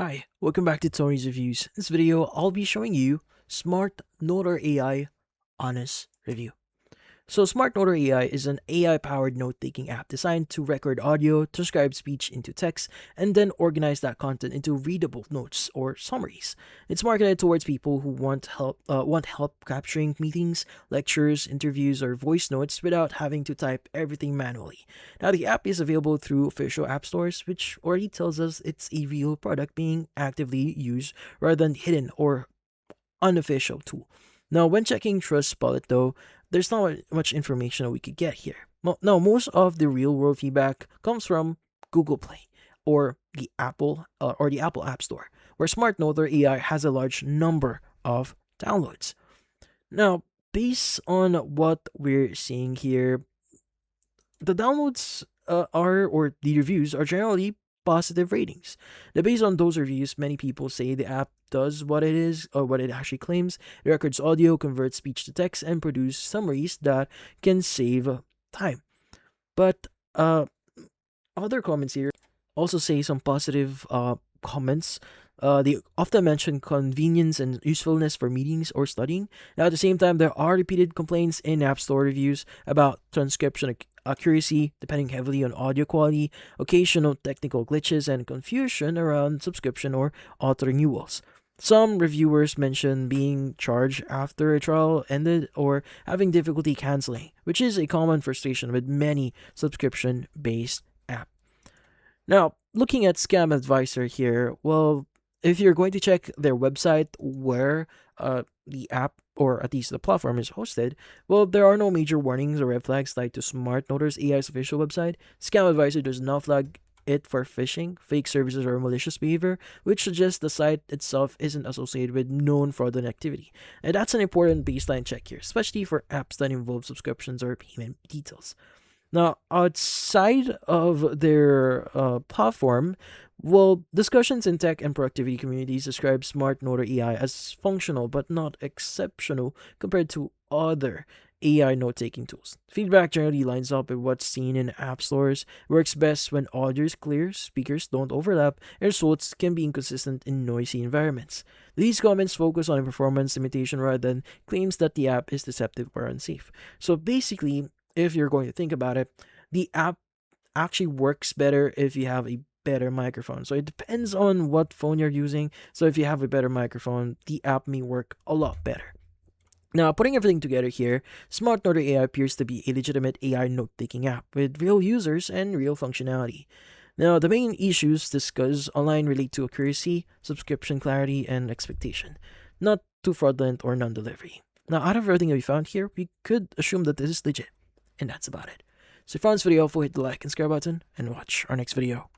Hi, welcome back to Tony's Reviews. In this video, I'll be showing you smartnoter.ai Honest Review. So smartnoter.ai is an AI-powered note-taking app designed to record audio, transcribe speech into text, and then organize that content into readable notes or summaries. It's marketed towards people who want help capturing meetings, lectures, interviews, or voice notes without having to type everything manually. Now, the app is available through official app stores, which already tells us it's a real product being actively used rather than hidden or unofficial tool. Now, when checking Trustpilot, though, there's not much information that we could get here. Now, most of the real-world feedback comes from Google Play or the Apple App Store, where SmartNoter AI has a large number of downloads. Now, based on what we're seeing here, the downloads or the reviews are generally positive ratings. Now, based on those reviews, many people say the app does what it is or what it actually claims. It records audio, converts speech to text, and produce summaries that can save time. But other comments here also say some positive comments. They often mention convenience and usefulness for meetings or studying. Now, at the same time, there are repeated complaints in App Store reviews about transcription accuracy, depending heavily on audio quality, occasional technical glitches, and confusion around subscription or auto renewals. Some reviewers mention being charged after a trial ended or having difficulty canceling, which is a common frustration with many subscription based apps. Now, looking at Scam Advisor here, well, if you're going to check their website where the app or at least the platform is hosted, well, there are no major warnings or red flags tied to SmartNoter's AI's official website. Scam Advisor does not flag it for phishing, fake services, or malicious behavior, which suggests the site itself isn't associated with known fraudulent activity. And that's an important baseline check here, especially for apps that involve subscriptions or payment details. Now, outside of their platform, well, discussions in tech and productivity communities describe Smart Noter AI as functional but not exceptional compared to other AI note-taking tools. Feedback generally lines up with what's seen in app stores, works best when audio is clear, speakers don't overlap, and results can be inconsistent in noisy environments. These comments focus on performance limitation rather than claims that the app is deceptive or unsafe. So basically, if you're going to think about it, the app actually works better if you have a better microphone. So it depends on what phone you're using. So if you have a better microphone, the app may work a lot better. Now, putting everything together here, SmartNoter AI appears to be a legitimate AI note-taking app with real users and real functionality. Now, the main issues discussed online relate to accuracy, subscription clarity, and expectation, not to fraudulent or non-delivery. Now, out of everything that we found here, we could assume that this is legit. And that's about it. So if you found this video helpful, hit the like and subscribe button and watch our next video.